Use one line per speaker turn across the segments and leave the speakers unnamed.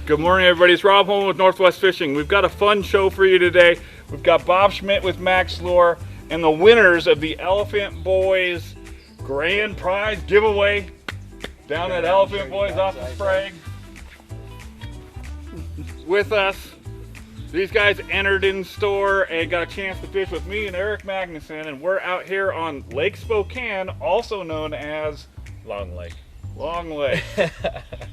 Good morning, everybody. It's Rob Holman with Northwest Fishing. We've got a fun show for you today. We've got Bob Schmidt with Mack's Lure and the winners of the Elephant Boys Grand Prize giveaway down at Elephant Boys off the Sprague. With us, these guys entered in store and got a chance to fish with me and Eric Magnuson, and we're out here on Lake Spokane, also known as
Long Lake.
Long Lake.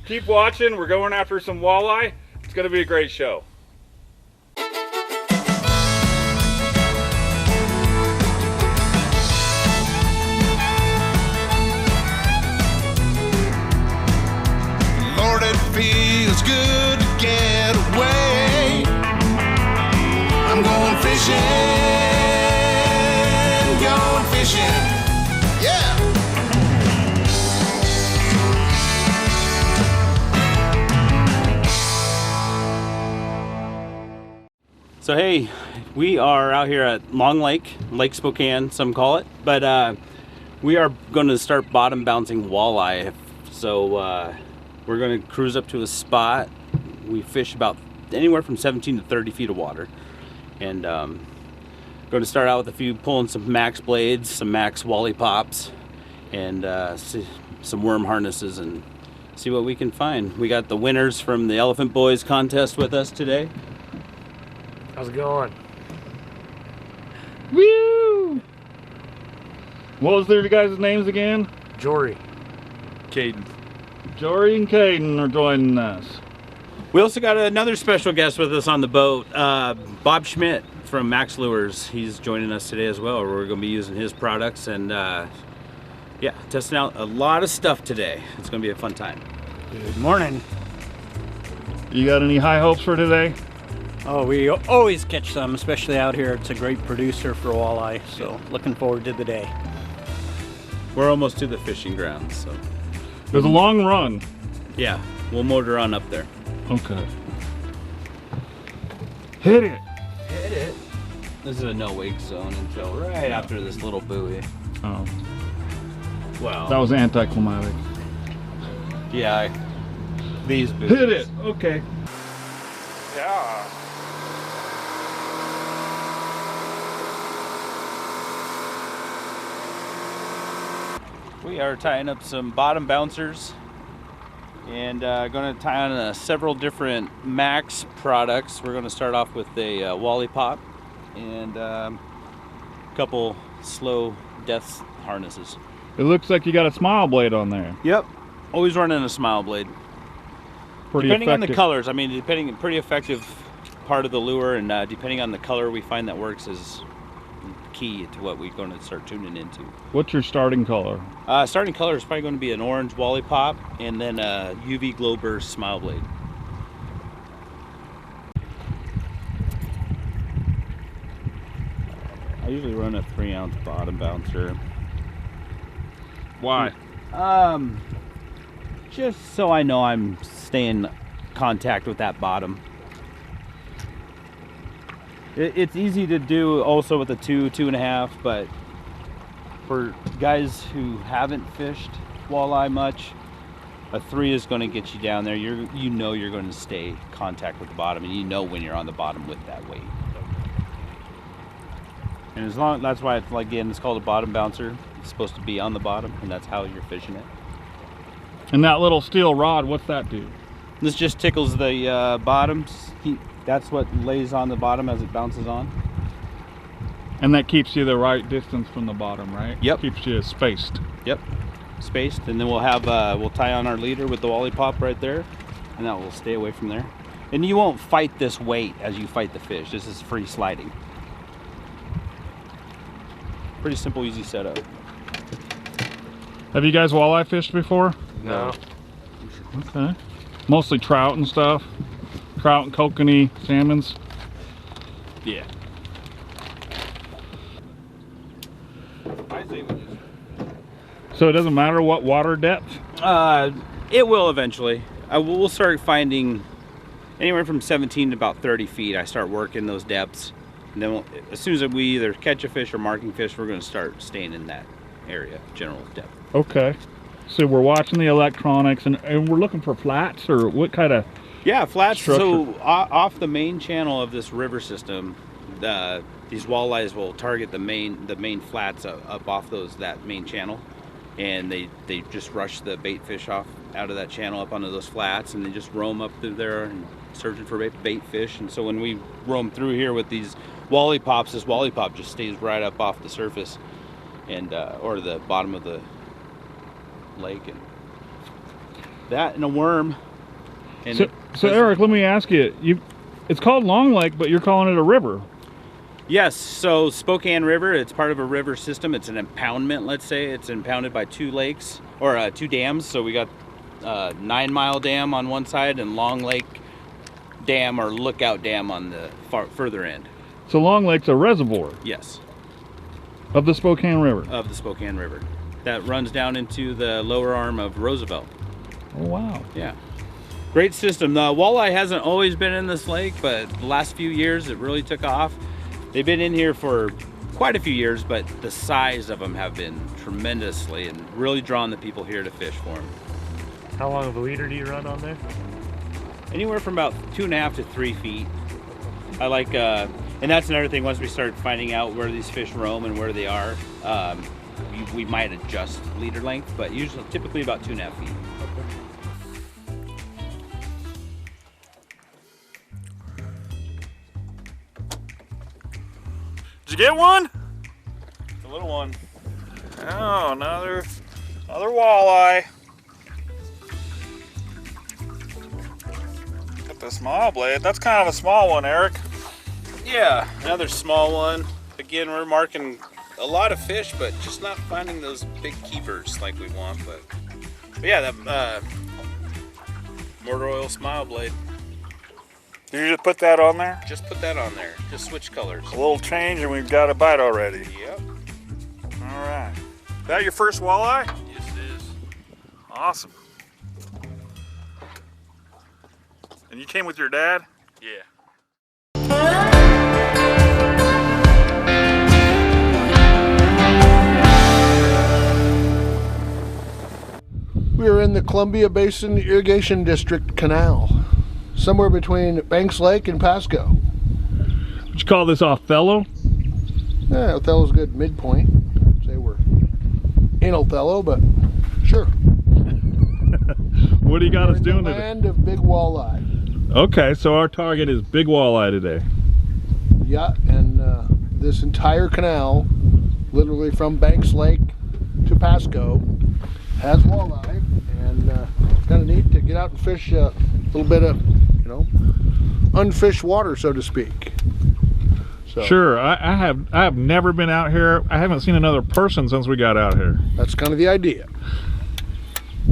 Keep watching. We're going after some walleye. It's going to be a great show.
Lord, it feels good to get away. I'm going fishing, going fishing. Yeah.
So hey, we are out here at Long Lake, Lake Spokane, some call it, but we are going to start bottom bouncing walleye. So we're going to cruise up to a spot. We fish about anywhere from 17 to 30 feet of water, and going to start out with a few, pulling some Mack's blades, some Mack's Wally pops, and some worm harnesses, and see what we can find. We got the winners from the Elephant Boys contest with us today.
How's it going?
Woo! What was their guys' names again?
Jory. Caden.
Jory and Caden are joining us.
We also got another special guest with us on the boat, Bob Schmidt from Mack's Lures. He's joining us today as well. We're going to be using his products and yeah, testing out a lot of stuff today. It's going to be a fun time.
Good morning.
You got any high hopes for today?
Oh, we always catch some, especially out here. It's a great producer for walleye, so looking forward to the day.
We're almost to the fishing grounds, so.
There's a long run.
Yeah, we'll motor on up there.
Okay. Hit it.
Hit it. This is a no wake zone until right after this little buoy.
Oh.
Well.
That was anticlimactic.
Yeah, these buoys.
Hit it. Okay.
Yeah.
We are tying up some bottom bouncers and going to tie on several different Mack's products. We're going to start off with a Wally pop and a couple slow death harnesses.
It looks like you got a smile blade on there.
Yep, always running a smile blade.
Pretty
depending
effective.
on the colors, I mean, depending, pretty effective part of the lure, and depending on the color we find that works is key to what we're going to start tuning into.
What's your starting color?
Starting color is probably going to be an orange Wally pop and then a UV glow burst smile blade. I usually run a 3-ounce bottom bouncer.
Why?
Just so I know I'm staying in contact with that bottom. It's easy to do also with a 2.5, but for guys who haven't fished walleye much, a 3 is going to get you down there. You know you're going to stay contact with the bottom, and you know when you're on the bottom with that weight. And as long, that's why it's, like, again, it's called a bottom bouncer. It's supposed to be on the bottom, and that's how you're fishing it.
And that little steel rod, what's that do?
This just tickles the bottoms. That's what lays on the bottom as it bounces on.
And that keeps you the right distance from the bottom, right?
Yep.
Keeps you spaced.
Yep, spaced, and then we'll have we'll tie on our leader with the Wally pop right there, and that will stay away from there. And you won't fight this weight as you fight the fish. This is free sliding. Pretty simple, easy setup.
Have you guys walleye fished before?
No.
Okay. Mostly trout and stuff. Trout and kokanee salmons.
Yeah.
So it doesn't matter what water depth?
It will eventually. We'll start finding anywhere from 17 to about 30 feet. I start working those depths. And then as soon as we either catch a fish or marking fish, we're going to start staying in that area, general depth.
Okay. So we're watching the electronics and we're looking for flats, or what kind of
Yeah, flats.
structure.
So off the main channel of this river system, these walleyes will target the main flats up off that main channel, and they just rush the bait fish off out of that channel up onto those flats, and they just roam up through there and searching for bait fish. And so when we roam through here with these wally pops, this wally pop just stays right up off the surface and or the bottom of the lake, and that and a worm. And
so Eric, let me ask you, it's called Long Lake, but you're calling it a river.
Yes, so Spokane River, it's part of a river system. It's an impoundment, let's say. It's impounded by 2 lakes, or 2 dams. So we got 9 Mile Dam on one side and Long Lake Dam or Lookout Dam on the further end.
So Long Lake's a reservoir
Yes,
of the Spokane River.
of the Spokane River. That runs down into the lower arm of Roosevelt.
Oh, wow.
Yeah. Great system. The walleye hasn't always been in this lake, but the last few years it really took off. They've been in here for quite a few years, but the size of them have been tremendously and really drawn the people here to fish for them.
How long of a leader do you run on there?
Anywhere from about 2.5 to 3 feet. I like, and that's another thing, once we start finding out where these fish roam and where they are, we might adjust leader length, but usually typically about 2.5 feet.
Did you get one?
A little one.
Oh, another walleye. Got the small blade. That's kind of a small one, Eric.
Yeah, another small one. Again, we're marking a lot of fish, but just not finding those big keepers like we want. But yeah, that mortar oil smile blade.
Did you just put that on there?
Just put that on there. Just switch colors.
A little change and we've got a bite already.
Yep.
All right. Is that your first walleye?
Yes, it is.
Awesome. And you came with your dad?
Yeah.
We are in the Columbia Basin Irrigation District Canal, somewhere between Banks Lake and Pasco.
Would you call this Othello?
Yeah, Othello's a good midpoint. I'd say we're in Othello, but sure.
What do you got us
We're in
doing
the
today?
land of big walleye.
Okay, so our target is big walleye today.
Yeah, and this entire canal, literally from Banks Lake to Pasco, has walleye, and it's kind of neat to get out and fish a little bit of, you know, unfished water, so to speak. So
Sure, I have never been out here. I haven't seen another person since we got out here.
that's kind of the idea.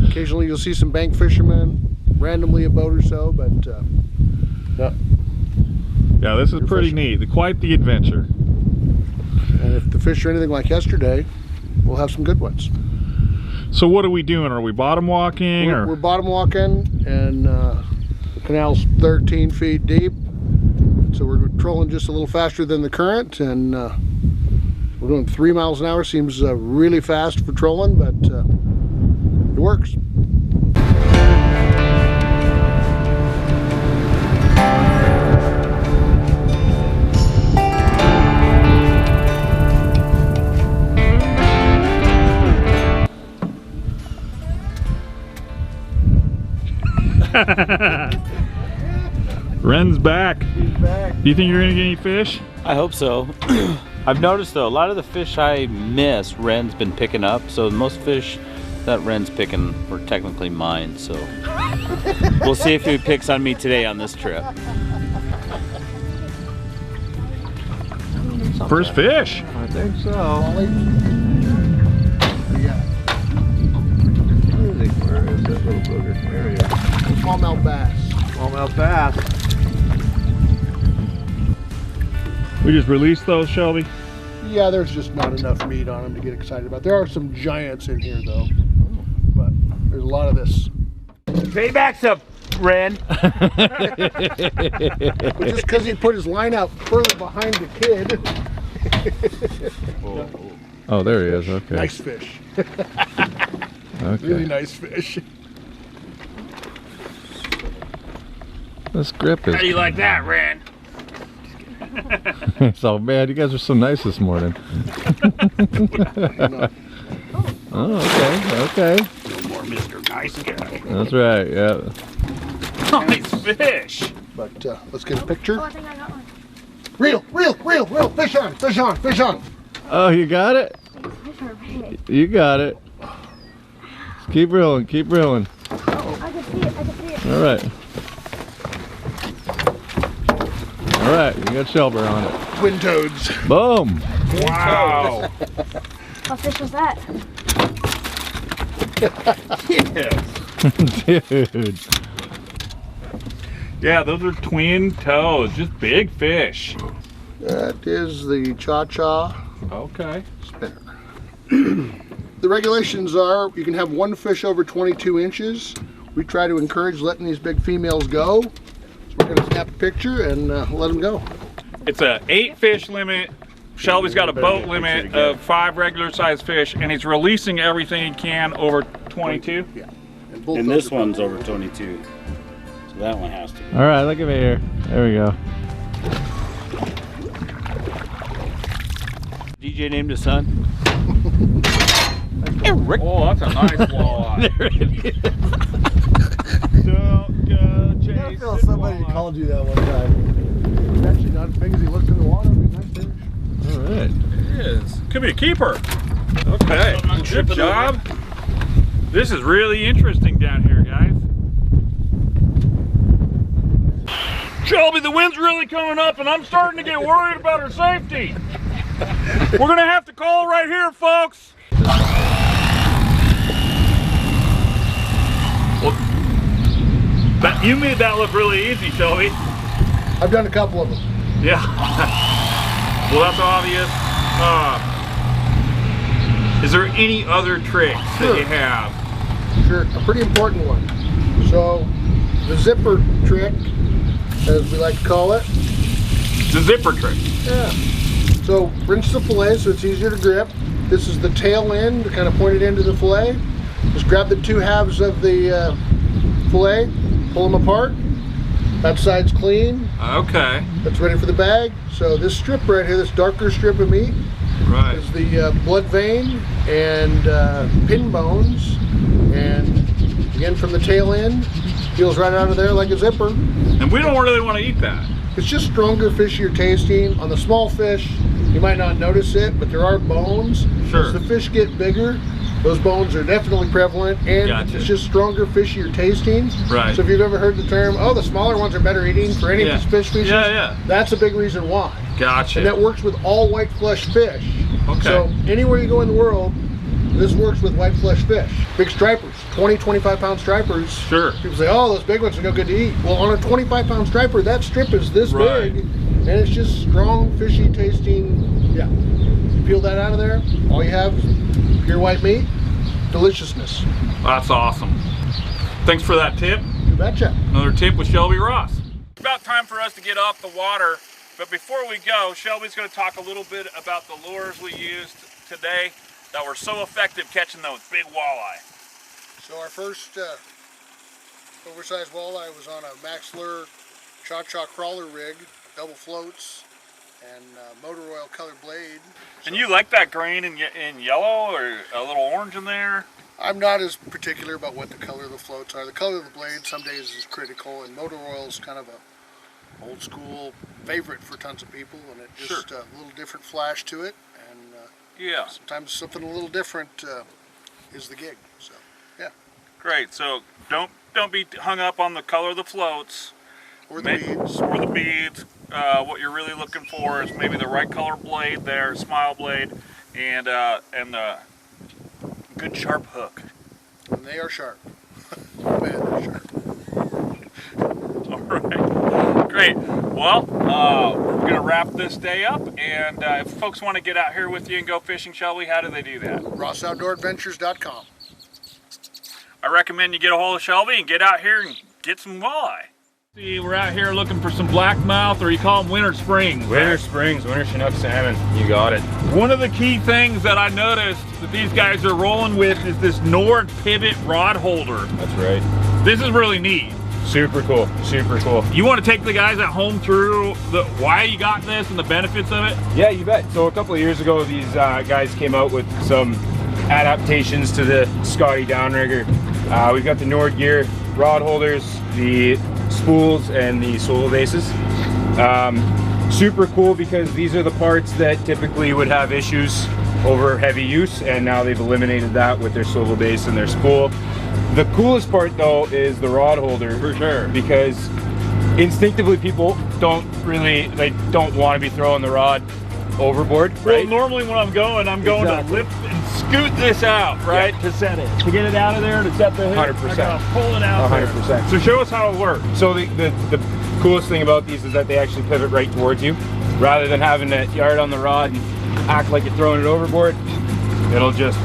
Occasionally you'll see some bank fishermen, randomly a boat or so, but yeah.
Yeah, this is
You're
pretty
fishing.
neat. Quite the adventure.
And if the fish are anything like yesterday, we'll have some good ones.
So what are we doing? Are we bottom walking
We're
or?
bottom walking, and the canal's 13 feet deep, so we're trolling just a little faster than the current, and we're doing 3 miles an hour. Seems really fast for trolling, but it works.
Ren's back.
He's back.
Do you think you're gonna get any fish?
I hope so. I've noticed though, a lot of the fish I miss, Ren's been picking up. So most fish that Ren's picking were technically mine. So we'll see if he picks on me today on this trip.
First fish.
I think so.
Yeah.
Where is that little booger? There he is.
Smallmouth bass.
Smallmouth bass.
We just released those, Shelby.
Yeah, there's just not enough meat on them to get excited about. There are some giants in here though, but there's a lot of this.
Payback's up, Ren.
But just because he put his line out further behind the kid.
Oh, there he is. Okay.
Nice fish.
Okay.
Really nice fish.
This grip is.
How do you like that, Ren?
So bad. You guys are so nice this morning. Oh, okay.
No more Mr. Nice Guy.
That's right. Yeah.
Nice fish.
But let's get a picture.
Oh, I think I got one.
Reel. Fish on.
Oh, you got it.
Fish are big.
You got it. Keep reeling.
Oh, I can see it.
All right. You got Shelby on it.
Twin toads.
Boom.
Wow.
What fish was that?
Dude.
Yeah, those are twin toes. Just big fish.
That is the cha-cha
Okay.
spinner. The regulations are you can have one fish over 22 inches. We try to encourage letting these big females go. So we're going to snap a picture and let them go.
It's a 8 fish limit. Shelby's got a boat limit of 5 regular sized fish, and he's releasing everything he can over 22.
Yeah. Both
And
those
this
are
one's over 22. So that one has to be.
All right, look at me here. There we go.
DJ named his son.
Oh, that's a nice walleye.
There it is.
Don't go chasing
I feel somebody
walleye.
called you that one time. It's actually not as big as he looks in the water. It'd be a nice fish.
All right.
It is. Could be a keeper. Okay. Good job. This is really interesting down here, guys. Shelby, the wind's really coming up, and I'm starting to get worried about her safety. We're gonna have to call right here, folks. Well, you made that look really easy, Shelby.
I've done a couple of them.
Yeah. Well, that's obvious. Is there any other tricks that you have?
Sure, a pretty important one. So, the zipper trick, as we like to call it.
The zipper trick.
Yeah. So, rinse the fillet so it's easier to grip. This is the tail end, kind of pointed into the fillet. Just grab the 2 halves of the fillet, pull them apart. That side's clean.
Okay.
That's ready for the bag. So this strip right here, this darker strip of meat,
Right.
is the blood vein and pin bones. And again, from the tail end, peels right out of there like a zipper.
And we don't really want to eat that.
It's just stronger fish you're tasting. On the small fish, you might not notice it, but there are bones.
Sure.
As the fish get bigger, those bones are definitely prevalent, and
Gotcha.
it's just stronger fish you're tasting.
Right.
So if you've ever heard the term, oh, the smaller ones are better eating for any of these fish species,
Yeah.
that's a big reason why.
Gotcha.
And that works with all white flesh fish.
Okay.
So anywhere you go in the world, this works with white flesh fish. Big stripers, 20, 25 pound stripers.
Sure.
People say, oh, those big ones are no good to eat. Well, on a 25 pound striper, that strip is this
Right.
big, and it's just strong, fishy tasting. Yeah. You peel that out of there, all you have is pure white meat, deliciousness.
That's awesome. Thanks for that tip.
You betcha.
Another tip with Shelby Ross. It's about time for us to get off the water, but before we go, Shelby's going to talk a little bit about the lures we used today that were so effective catching those big walleye.
So our first oversized walleye was on a Mack Lure cha-cha crawler rig, double floats, and motor oil colored blade.
And you like that green and yellow, or a little orange in there?
I'm not as particular about what the color of the floats are. The color of the blade some days is critical, and motor oil is kind of a old school favorite for tons of people, and it just a little different flash to it, and
Yeah.
sometimes something a little different is the gig. So yeah,
Great. So don't be hung up on the color of the floats
or the beads.
or the beads. What you're really looking for is maybe the right color blade there, smile blade, and the good sharp hook.
And they are sharp. Man, they're sharp.
All right. Great. Well, we're gonna wrap this day up, and if folks want to get out here with you and go fishing, Shelby, how do they do that?
RossOutdoorAdventures.com.
I recommend you get a hold of Shelby and get out here and get some walleye. See, we're out here looking for some blackmouth, or you call them winter springs.
Winter springs, winter Chinook salmon. You got it.
One of the key things that I noticed that these guys are rolling with is this Njord pivot rod holder.
That's right.
This is really neat.
Super cool, super cool.
You want to take the guys at home through why you got this and the benefits of it?
Yeah, you bet. So a couple of years ago, these guys came out with some adaptations to the Scotty downrigger. We've got the Njord Gear rod holders, the spools, and the swivel bases. Super cool because these are the parts that typically would have issues over heavy use, and now they've eliminated that with their swivel base and their spool. The coolest part though is the rod holder,
For sure.
because instinctively people don't want to be throwing the rod overboard,
Well,
right?
normally when I'm going to lift and scoot this out, right? To set it. To get it out of there, to set the hook.
100%.
I gotta pull it out
100%.
there. So show us how it works.
So the coolest thing about these is that they actually pivot right towards you. Rather than having to yard on the rod and act like you're throwing it overboard, it'll just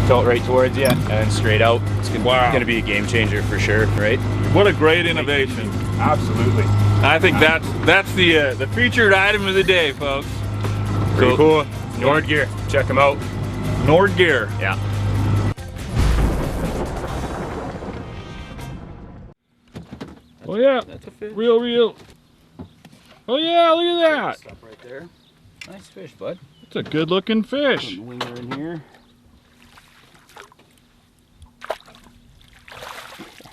tilt right towards you and straight out. It's gonna be a game changer for sure, right?
What a great innovation.
Absolutely.
I think that's the featured item of the day, folks.
Pretty cool. Njord Gear, check them out.
Njord Gear.
Yeah.
Oh yeah,
That's a fish.
real. Oh yeah, look at that.
Stop right there. Nice fish, bud.
It's a good looking fish.
Put the winger in here.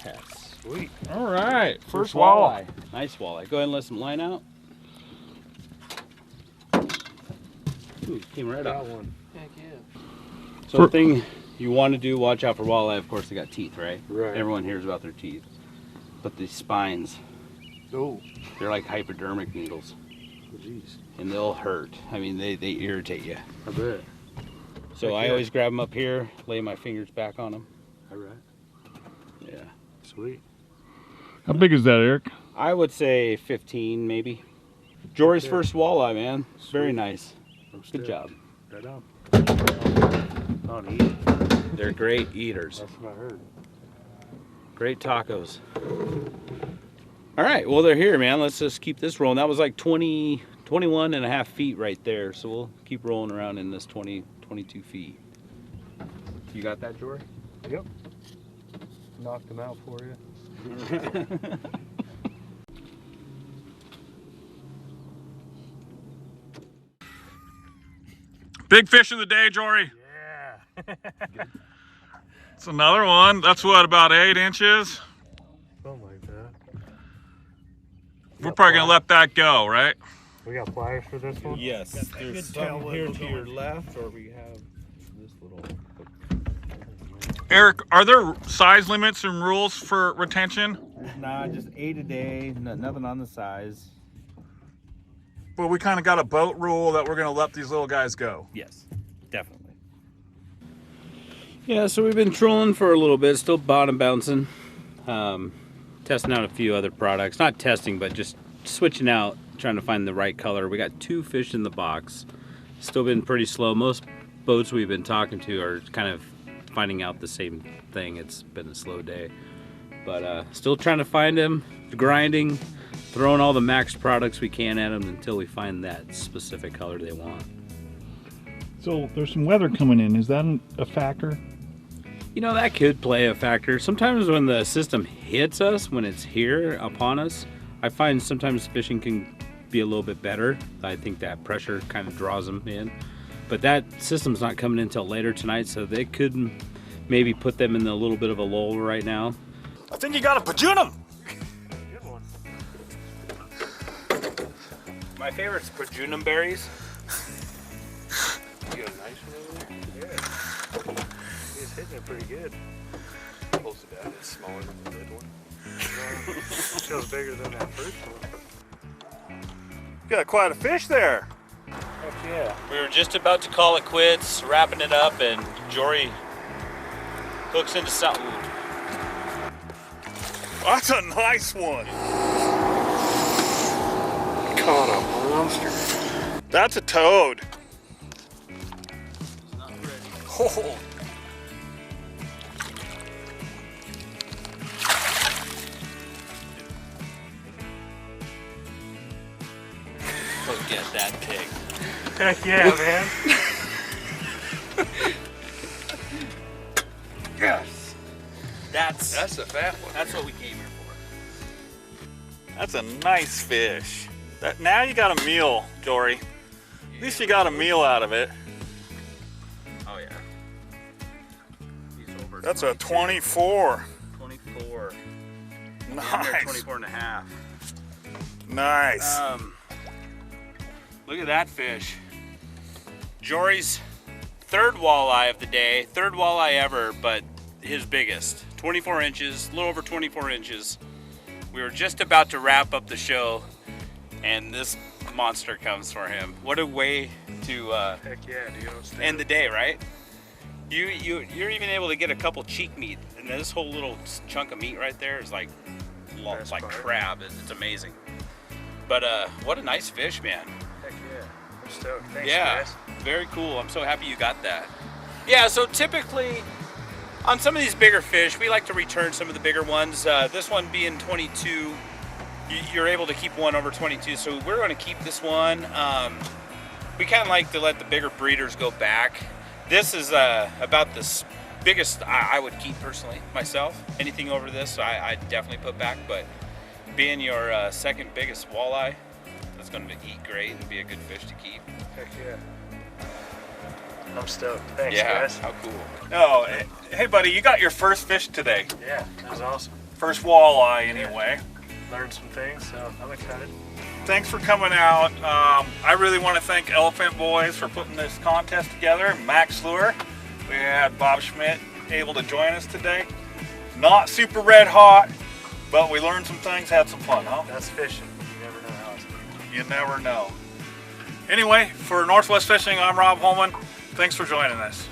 Yes.
Sweet. All right, first walleye.
Nice walleye. Go ahead and let some line out. Ooh, came right up.
Heck yeah.
So the thing you want to do, watch out for walleye. Of course, they got teeth, right?
Right.
Everyone hears about their teeth. But the spines,
Oh,
they're like hypodermic needles.
jeez.
And they'll hurt. I mean, they irritate you.
I bet.
So I always grab them up here, lay my fingers back on them.
All right.
Yeah.
Sweet.
How big is that, Eric?
I would say 15, maybe. Jory's first walleye, man. Very nice. Good job.
Right on.
Oh, neat.
They're great eaters.
That's what I heard.
Great tacos. All right, well, they're here, man. Let's just keep this rolling. That was like 21 and a half feet right there. So we'll keep rolling around in this 22 feet. You got that, Jory?
Yep. Knocked them out for you.
Big fish of the day, Jory.
Yeah.
It's another one. That's what, about 8 inches?
Something like that.
We're probably gonna let that go, right?
We got pliers for this one?
Yes. There's some here to your left, or we have this little.
Eric, are there size limits and rules for retention?
Nah, just 8 a day. Nothing on the size.
Well, we kind of got a boat rule that we're gonna let these little guys go.
Yes, definitely. Yeah, so we've been trolling for a little bit, still bottom bouncing, testing out a few other products. Not testing, but just switching out, trying to find the right color. We got 2 fish in the box. Still been pretty slow. Most boats we've been talking to are kind of finding out the same thing. It's been a slow day, but still trying to find them, grinding, throwing all the Max products we can at them until we find that specific color they want.
So there's some weather coming in. Is that a factor?
You know, that could play a factor. Sometimes when the system hits us, when it's here upon us, I find sometimes fishing can be a little bit better. I think that pressure kind of draws them in. But that system's not coming in until later tonight, so they could maybe put them in a little bit of a lull right now.
I think you got a pajunum.
Good one.
My favorite's pajunum berries.
You got a nice one over there? Yeah. He's hitting it pretty good. Close it down. It's smaller than the good one. Feels bigger than that first one.
Got quite a fish there.
Heck yeah.
We were just about to call it quits, wrapping it up, and Jory hooks into something.
That's a nice one.
Caught a monster.
That's a toad. Oh.
Look at that pig.
Heck yeah, man.
Yes. That's
a fat one.
That's what we came here
That's a nice fish. Now you got a meal, Jory. At least you got a meal out of it.
Oh yeah. He's over.
That's a 24.
24.
Nice.
24 and a half.
Nice.
Look at that fish. Jory's third walleye of the day, third walleye ever, but his biggest. 24 inches, a little over 24 inches. We were just about to wrap up the show, and this monster comes for him. What a way to
Heck yeah, dude.
end the day, right? You're even able to get a couple cheek meat, and this whole little chunk of meat right there is like crab. It's amazing. But what a nice fish, man.
Heck yeah. I'm stoked. Thanks,
Yeah,
guys.
very cool. I'm so happy you got that. Yeah, so typically on some of these bigger fish, we like to return some of the bigger ones. This one being 22, you're able to keep one over 22, so we're going to keep this one. We kind of like to let the bigger breeders go back. This is about the biggest I would keep personally myself. Anything over this, I definitely put back, but being your second biggest walleye, that's going to eat great and be a good fish to keep.
Heck yeah. I'm stoked. Thanks,
Yeah,
guys.
how cool.
Oh, hey buddy, you got your first fish today.
Yeah, that was awesome.
First walleye anyway.
Learned some things, so I'm excited.
Thanks for coming out. I really want to thank Elephant Boys for putting this contest together. Mack Lure. We had Bob Schmidt able to join us today. Not super red hot, but we learned some things, had some fun, huh?
That's fishing. You never know how it's going to be.
You never know. Anyway, for Northwest Fishing, I'm Rob Holman. Thanks for joining us.